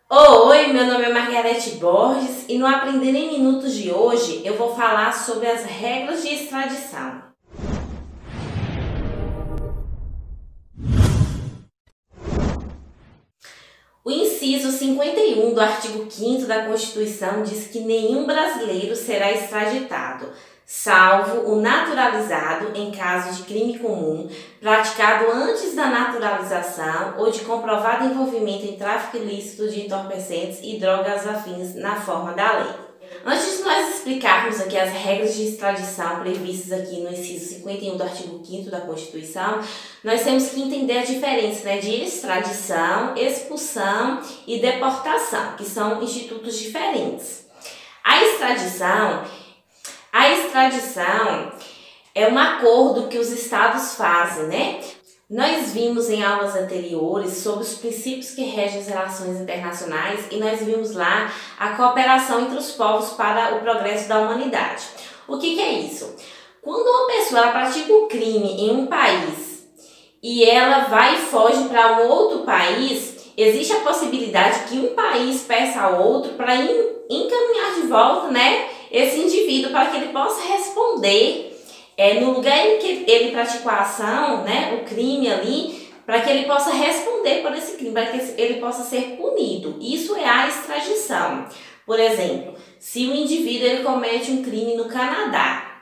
Oi, meu nome é Margarete Borges e no Aprender em Minutos de hoje eu vou falar sobre as regras de extradição. O inciso 51 do artigo 5º da Constituição diz que nenhum brasileiro será extraditado, salvo o naturalizado em caso de crime comum praticado antes da naturalização ou de comprovado envolvimento em tráfico ilícito de entorpecentes e drogas afins na forma da lei. Antes de nós explicarmos aqui as regras de extradição previstas aqui no inciso 51 do artigo 5º da Constituição, nós temos que entender a diferença, de extradição, expulsão e deportação, que são institutos diferentes. A extradição é um acordo que os estados fazem, Nós vimos em aulas anteriores sobre os princípios que regem as relações internacionais e nós vimos lá a cooperação entre os povos para o progresso da humanidade. O que é isso? Quando uma pessoa pratica um crime em um país e ela vai e foge para um outro país, existe a possibilidade que um país peça ao outro para encaminhar de volta, esse indivíduo para que ele possa responder no lugar em que ele praticou a ação, o crime ali, para que ele possa responder por esse crime, para que ele possa ser punido. Isso é a extradição. Por exemplo, se o indivíduo ele comete um crime no Canadá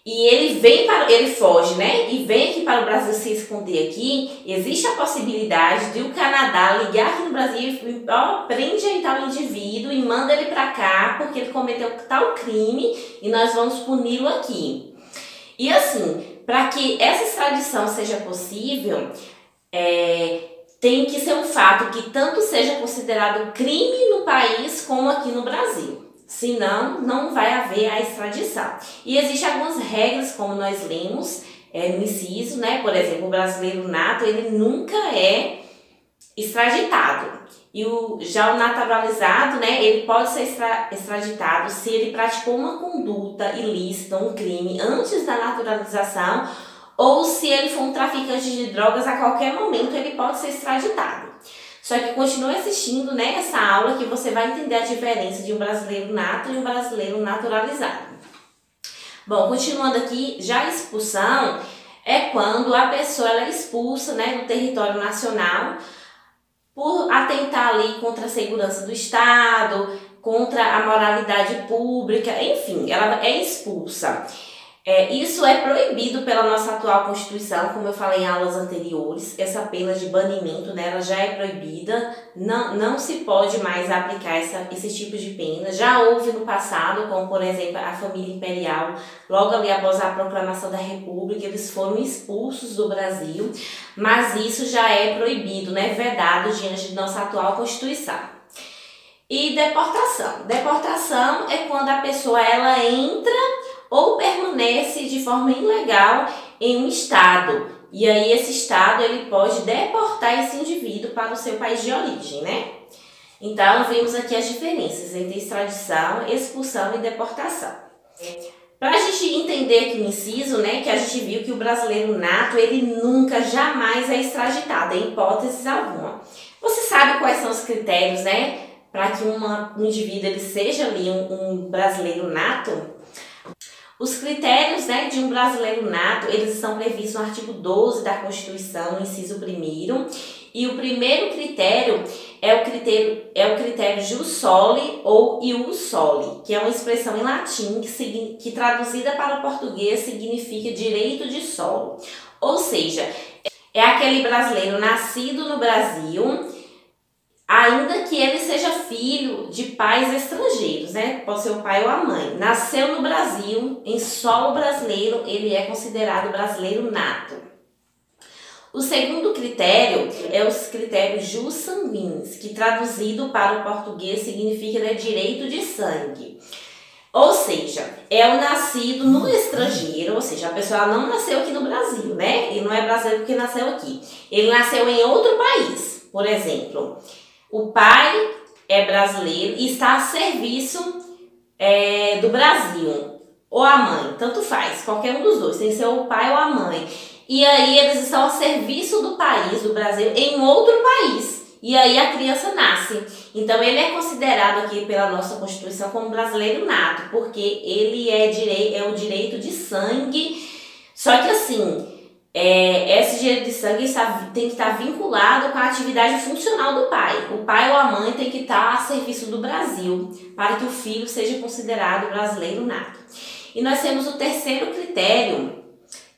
e ele foge, e vem aqui para o Brasil se esconder aqui, existe a possibilidade de o Canadá ligar aqui no Brasil e prende aí tal indivíduo e manda ele para cá porque ele cometeu tal crime e nós vamos puni-lo aqui. E assim, para que essa extradição seja possível, tem que ser um fato que tanto seja considerado crime no país como aqui no Brasil. Senão, não vai haver a extradição. E existem algumas regras, como nós lemos no inciso, Por exemplo, o brasileiro nato, ele nunca é extraditado. E já o naturalizado, ele pode ser extraditado se ele praticou uma conduta ilícita, um crime, antes da naturalização, ou se ele for um traficante de drogas, a qualquer momento ele pode ser extraditado. Só que continue assistindo, essa aula que você vai entender a diferença de um brasileiro nato e um brasileiro naturalizado. Bom, continuando aqui, já a expulsão é quando a pessoa é expulsa, do território nacional, por atentar ali contra a segurança do Estado, contra a moralidade pública, enfim, ela é expulsa. Isso é proibido pela nossa atual Constituição, como eu falei em aulas anteriores. Essa pena de banimento, ela já é proibida, não se pode mais aplicar esse tipo de pena. Já houve no passado, como por exemplo a família imperial, logo ali após a proclamação da República, eles foram expulsos do Brasil, mas isso já é proibido, vedado diante de nossa atual Constituição. E deportação. Deportação é quando a pessoa ela entra ou permanece de forma ilegal em um estado. E aí esse estado ele pode deportar esse indivíduo para o seu país de origem, Então vimos aqui as diferenças entre extradição, expulsão e deportação. Para a gente entender aqui no inciso, que a gente viu que o brasileiro nato, ele nunca, jamais é extraditado, em hipótese alguma. Você sabe quais são os critérios, para que um indivíduo ele seja ali um brasileiro nato? Os critérios de um brasileiro nato, eles estão previstos no artigo 12 da Constituição, no inciso 1º. E o primeiro critério é o critério jus soli ou ius soli, que é uma expressão em latim que traduzida para o português significa direito de solo. Ou seja, é aquele brasileiro nascido no Brasil, ainda que ele seja filho de pais estrangeiros, Pode ser o pai ou a mãe. Nasceu no Brasil, em solo brasileiro, ele é considerado brasileiro nato. O segundo critério é os critérios jus sanguinis, que traduzido para o português significa direito de sangue. Ou seja, é o nascido no estrangeiro, ou seja, a pessoa não nasceu aqui no Brasil, Ele não é brasileiro porque nasceu aqui. Ele nasceu em outro país, por exemplo. O pai é brasileiro e está a serviço do Brasil, ou a mãe, tanto faz, qualquer um dos dois, tem que ser o pai ou a mãe. E aí eles estão a serviço do país, do Brasil, em outro país. e aí a criança nasce. Então ele é considerado aqui pela nossa Constituição como brasileiro nato, porque ele é o direito de sangue. Só que assim, esse direito de sangue tem que estar vinculado com a atividade funcional do pai. O pai ou a mãe tem que estar a serviço do Brasil para que o filho seja considerado brasileiro nato. E nós temos o terceiro critério,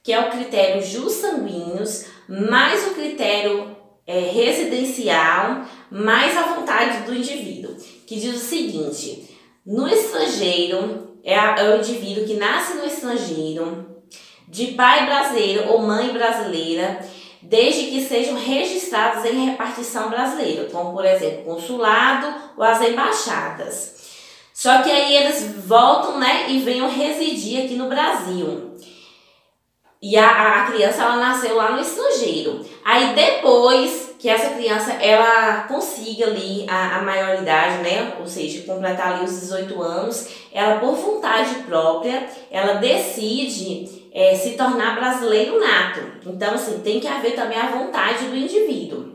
que é o critério jus sanguíneos, mais o critério residencial, mais a vontade do indivíduo, que diz o seguinte: no estrangeiro, é o indivíduo que nasce no estrangeiro, de pai brasileiro ou mãe brasileira, desde que sejam registrados em repartição brasileira, como por exemplo consulado ou as embaixadas. Só que aí eles voltam, né, e venham residir aqui no Brasil. E a criança, ela nasceu lá no estrangeiro. Aí depois que essa criança, ela consiga ali a maioridade, né? Ou seja, completar ali os 18 anos, ela por vontade própria, ela decide se tornar brasileiro nato. Então, assim, tem que haver também a vontade do indivíduo.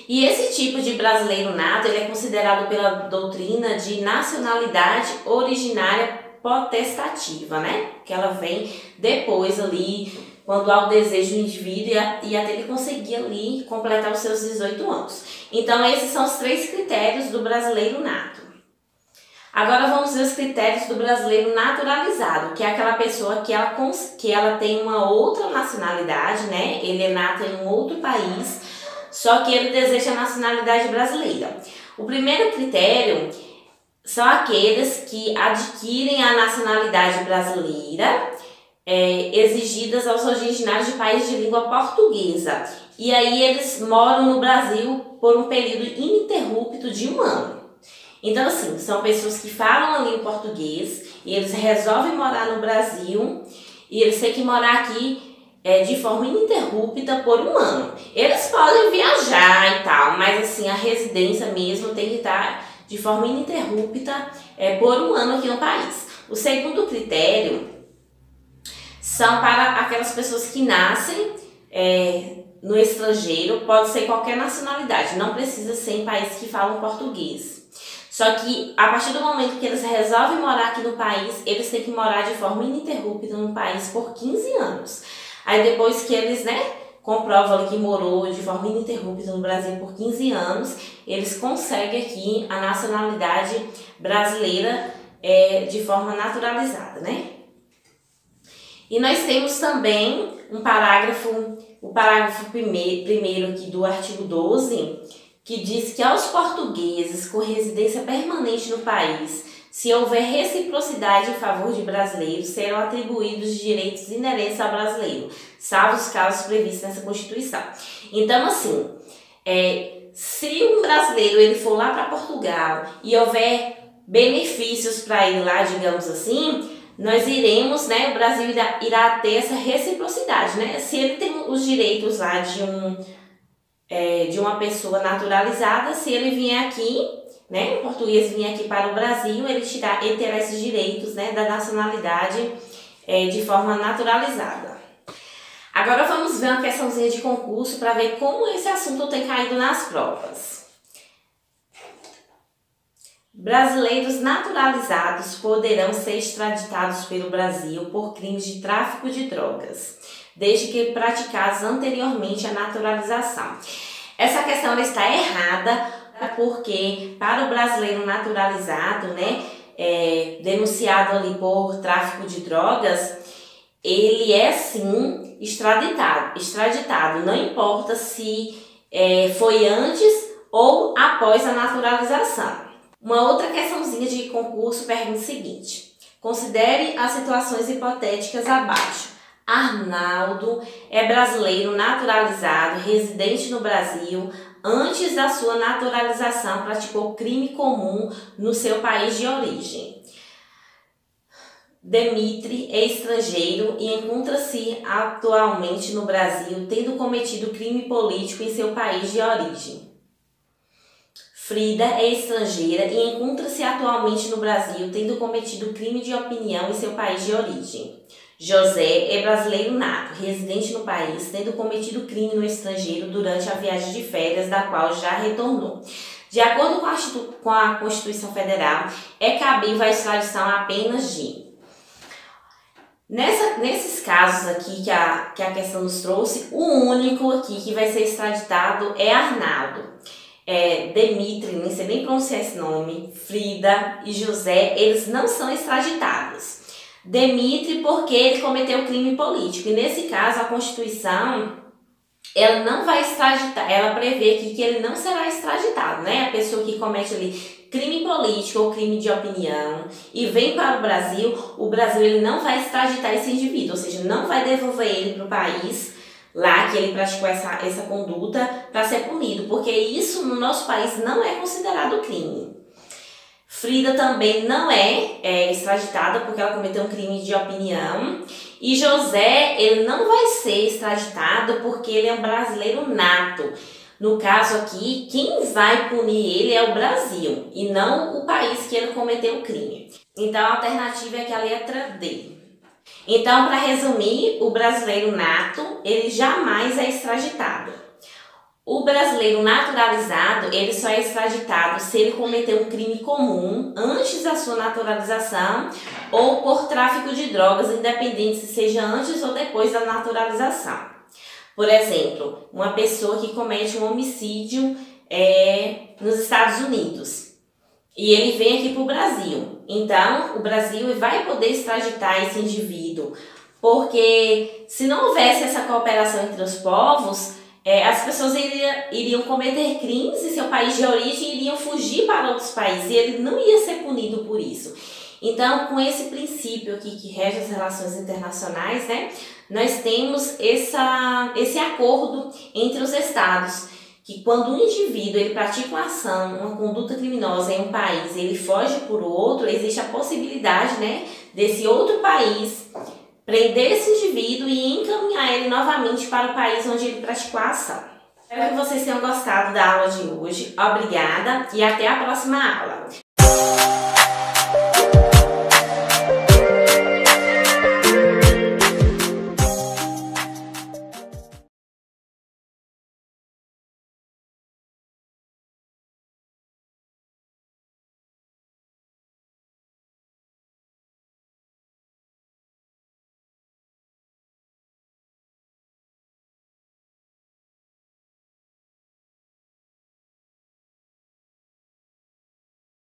E esse tipo de brasileiro nato, ele é considerado pela doutrina de nacionalidade originária potestativa, né? Que ela vem depois ali, quando há o desejo do indivíduo e até ele conseguir ali completar os seus 18 anos. Então, esses são os 3 critérios do brasileiro nato. Agora vamos ver os critérios do brasileiro naturalizado, que é aquela pessoa que ela tem uma outra nacionalidade, né? Ele é nato em um outro país, só que ele deseja a nacionalidade brasileira. O primeiro critério são aqueles que adquirem a nacionalidade brasileira exigidas aos originários de países de língua portuguesa. E aí eles moram no Brasil por um período ininterrupto de 1 ano. Então, assim, são pessoas que falam ali o português e eles resolvem morar no Brasil e eles têm que morar aqui de forma ininterrupta por 1 ano. Eles podem viajar e tal, mas assim, a residência mesmo tem que estar de forma ininterrupta por 1 ano aqui no país. O segundo critério são para aquelas pessoas que nascem no estrangeiro, pode ser qualquer nacionalidade, não precisa ser em países que falam português. Só que a partir do momento que eles resolvem morar aqui no país, eles têm que morar de forma ininterrupta no país por 15 anos. Aí depois que eles, comprovam que morou de forma ininterrupta no Brasil por 15 anos, eles conseguem aqui a nacionalidade brasileira de forma naturalizada, né? E nós temos também o parágrafo primeiro aqui do artigo 12, que diz que aos portugueses com residência permanente no país, se houver reciprocidade em favor de brasileiros, serão atribuídos direitos inerentes ao brasileiro, salvo os casos previstos nessa Constituição. Então, assim, se um brasileiro ele for lá para Portugal e houver benefícios para ele lá, digamos assim, nós iremos, o Brasil irá ter essa reciprocidade, Se ele tem os direitos lá de uma pessoa naturalizada, se ele vier aqui, o português vier aqui para o Brasil, ele terá esses direitos, da nacionalidade de forma naturalizada. Agora vamos ver uma questãozinha de concurso para ver como esse assunto tem caído nas provas. Brasileiros naturalizados poderão ser extraditados pelo Brasil por crimes de tráfico de drogas, desde que praticados anteriormente à naturalização. Essa questão ela está errada, porque para o brasileiro naturalizado, denunciado ali por tráfico de drogas, ele é sim extraditado, não importa se foi antes ou após a naturalização. Uma outra questãozinha de concurso pergunta o seguinte: considere as situações hipotéticas abaixo. Arnaldo é brasileiro naturalizado, residente no Brasil. Antes da sua naturalização, praticou crime comum no seu país de origem. Demitri é estrangeiro e encontra-se atualmente no Brasil, tendo cometido crime político em seu país de origem. Frida é estrangeira e encontra-se atualmente no Brasil, tendo cometido crime de opinião em seu país de origem. José é brasileiro nato, residente no país, tendo cometido crime no estrangeiro durante a viagem de férias, da qual já retornou. De acordo com a Constituição Federal, é cabível a extradição apenas de... Nesses casos aqui que a questão nos trouxe, o único aqui que vai ser extraditado é Arnaldo. Demitri, nem sei nem pronunciar esse nome, Frida e José, eles não são extraditados. Demitri porque ele cometeu crime político, e nesse caso a Constituição ela não vai extraditar, ela prevê aqui que ele não será extraditado, né? A pessoa que comete ali crime político ou crime de opinião e vem para o Brasil ele não vai extraditar esse indivíduo, ou seja, não vai devolver ele para o país lá que ele praticou essa conduta para ser punido, porque isso no nosso país não é considerado crime. Frida também não é extraditada porque ela cometeu um crime de opinião. E José, ele não vai ser extraditado porque ele é um brasileiro nato. No caso aqui, quem vai punir ele é o Brasil e não o país que ele cometeu o crime. Então a alternativa é que a letra D. Então, para resumir, o brasileiro nato, ele jamais é extraditado. O brasileiro naturalizado, ele só é extraditado se ele cometeu um crime comum antes da sua naturalização ou por tráfico de drogas, independente se seja antes ou depois da naturalização. Por exemplo, uma pessoa que comete um homicídio nos Estados Unidos e ele vem aqui para o Brasil. Então, o Brasil vai poder extraditar esse indivíduo, porque se não houvesse essa cooperação entre os povos, as pessoas iriam cometer crimes em seu país de origem e iriam fugir para outros países e ele não ia ser punido por isso. Então, com esse princípio aqui que rege as relações internacionais, né, nós temos esse acordo entre os estados, que quando um indivíduo ele pratica uma ação, uma conduta criminosa em um país e ele foge por outro, existe a possibilidade, né, desse outro país prender esse indivíduo e encaminhar ele novamente para o país onde ele praticou a ação. Espero que vocês tenham gostado da aula de hoje. Obrigada e até a próxima aula.